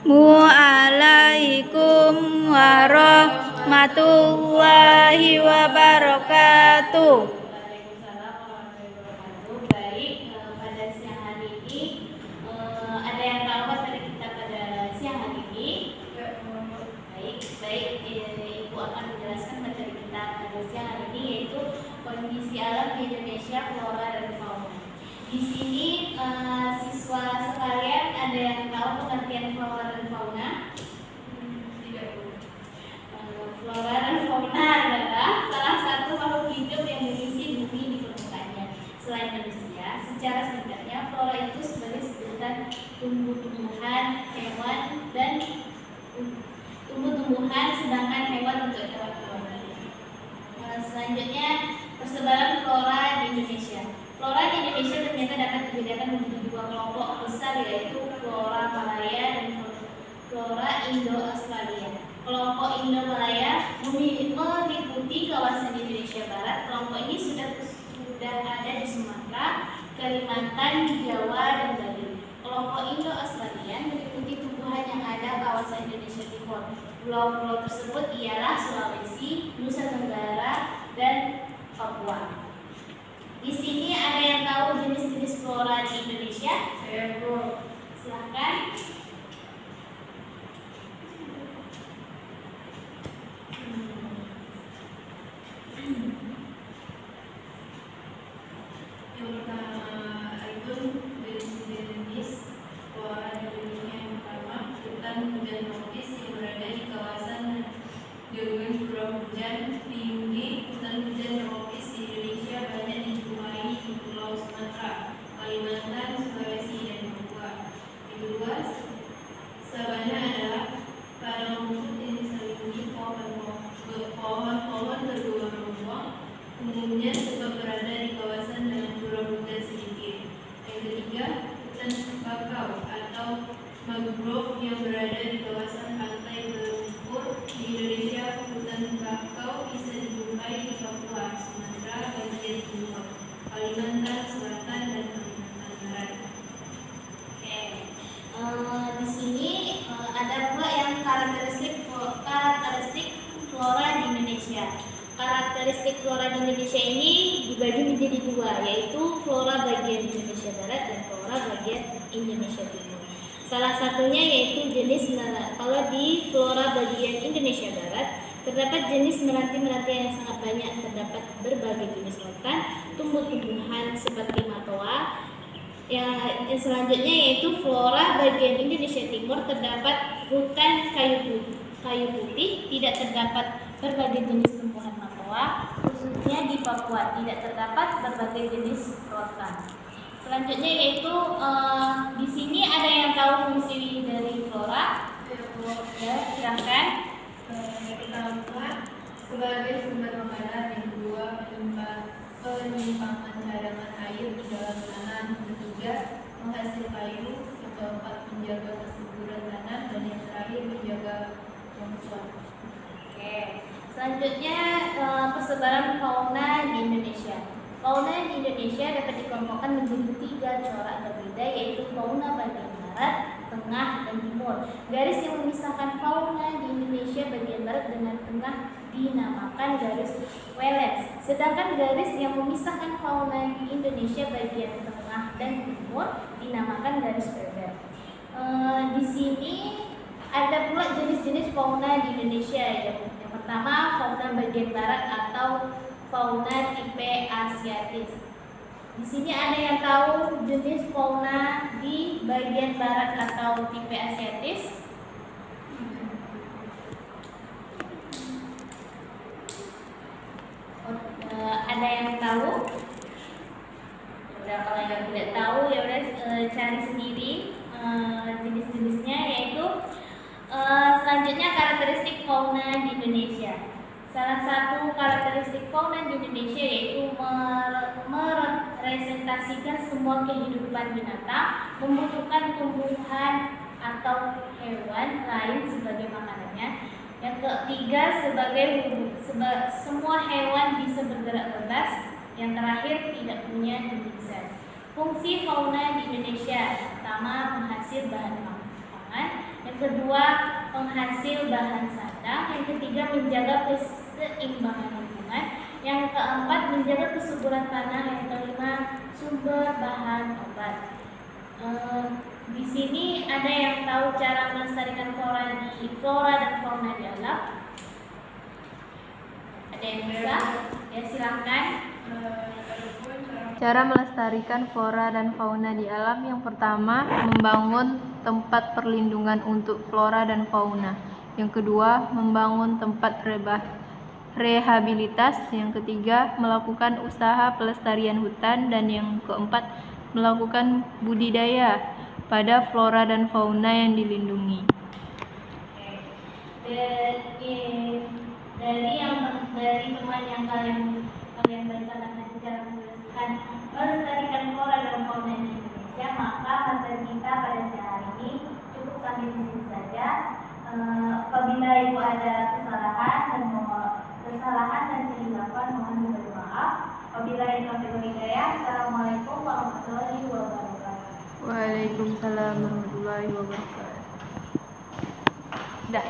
Waalaikumsalam warahmatullahi wabarakatuh. Baik, pada siang hari ini ada yang tahu materi kita pada siang hari ini? Baik, Ibu akan menjelaskan materi kita pada siang hari ini, yaitu kondisi alam di Indonesia, flora dan fauna. Di sini siswa sekalian ada yang tahu pengertian flora dan fauna? Tidak. Flora dan fauna adalah salah satu makhluk hidup yang mengisi bumi di permukaannya selain manusia. Secara singkatnya, flora itu sebagai sebutan tumbuh-tumbuhan, hewan, dan tumbuh-tumbuhan, sedangkan hewan untuk hewan-hewan. Selanjutnya, persebaran flora di Indonesia. Flora di Indonesia ternyata dapat dibedakan menjadi dua kelompok besar, yaitu flora Malaya dan flora Indo-Australia. Kelompok Indo-Malaya meliputi kawasan Indonesia Barat. Kelompok ini sudah ada di Sumatera, Kalimantan, Jawa, dan Bali. Kelompok Indo-Australia meliputi tumbuhan yang ada kawasan Indonesia Timur. Pulau-pulau tersebut ialah Sulawesi, Nusa Tenggara, dan Papua. Di sini ada yang tahu jenis-jenis flora di Indonesia? Saya, Bu. Silakan. Yang pertama itu jenis flora di Indonesia. Yang pertama, hutan hujan tropis yang berada di kawasan jaringan curah hujan tinggi. Hutan hujan tropis di Indonesia banyak dijumpai di Pulau Sumatera, Kalimantan, Sulawesi, dan Papua. Yang kedua, sabana adalah padang rumput yang diselimuti pohon-pohon bergelombang, umumnya sebab berada di kawasan dengan curah hujan sedikit. Yang ketiga, hutan bakau atau mangrove yang berada di kawasan pantai berlumpur. Di Indonesia, hutan bakau bisa dijumpai di Papua, Sumatera bagian timur, Kalimantan Selatan, dan Kalimantan Barat. Di sini ada pula yang karakteristik flora di Indonesia. Karakteristik flora di Indonesia ini dibagi menjadi dua, yaitu flora bagian Indonesia Barat dan flora bagian Indonesia Timur. Salah satunya yaitu jenis melati. Kalau di flora bagian Indonesia Barat terdapat jenis melati-melati yang sangat banyak. Terdapat berbagai jenis lautan, tumbuh-tumbuhan seperti matoa. Yang selanjutnya yaitu flora bagian Indonesia Timur, terdapat hutan kayu putih, tidak terdapat berbagai jenis tumbuhan matoa, khususnya di Papua tidak terdapat berbagai jenis rotan. Selanjutnya yaitu di sini ada yang tahu fungsi dari flora? Ya, silakan. Yang pertama, sebagai sumber makanan. Yang kedua, penyimpangan cadangan air di dalam tanah. Yang ketiga, menghasil kayu. Yang keempat, menjaga kesuburan tanah. Dan yang terakhir, menjaga longsor. Oke. Selanjutnya persebaran fauna di Indonesia. Fauna di Indonesia dapat dikelompokkan menjadi tiga corak berbeda, yaitu fauna bagian barat, tengah, dan timur. Garis yang memisahkan fauna di Indonesia bagian barat dengan tengah dinamakan garis Wallace. Sedangkan garis yang memisahkan fauna di Indonesia bagian tengah dan timur dinamakan garis Weber. Di sini ada pula jenis-jenis fauna di Indonesia. Yang pertama, fauna bagian barat atau fauna tipe Asiatis. Di sini ada yang tahu jenis fauna di bagian barat atau tipe Asiatis? Ada yang tahu? Udah, kalau yang tidak tahu ya udah cari sendiri jenis-jenisnya, yaitu selanjutnya karakteristik fauna di Indonesia. Salah satu karakteristik fauna di Indonesia yaitu merepresentasikan semua kehidupan binatang, membutuhkan tumbuhan atau hewan lain sebagai makanannya. Yang ketiga, semua hewan bisa bergerak bebas. Yang terakhir, tidak punya gigi besar. Fungsi fauna di Indonesia, pertama penghasil bahan pangan, yang kedua penghasil bahan sandang, yang ketiga menjaga keseimbangan lingkungan, yang keempat menjaga kesuburan tanah, yang kelima sumber bahan obat. Di sini ada yang tahu cara melestarikan flora dan fauna di alam? Ada yang bisa? Ya silahkan. Cara melestarikan flora dan fauna di alam yang pertama, membangun tempat perlindungan untuk flora dan fauna. Yang kedua, membangun tempat rehabilitas. Yang ketiga, melakukan usaha pelestarian hutan. Dan yang keempat, melakukan budidaya pada flora dan fauna yang dilindungi. Dari teman yang kalian bacakan cara melestarikan flora dan fauna di Indonesia, maka materi kita pada siang hari ini cukup sampai di sini saja. Apabila ibu ada kesalahan dan kehilafan, mohon diberi maaf. Apabila itu hidayah, assalamualaikum warahmatullahi wabarakatuh. Waalaikumsalam warahmatullahi wabarakatuh. Dah.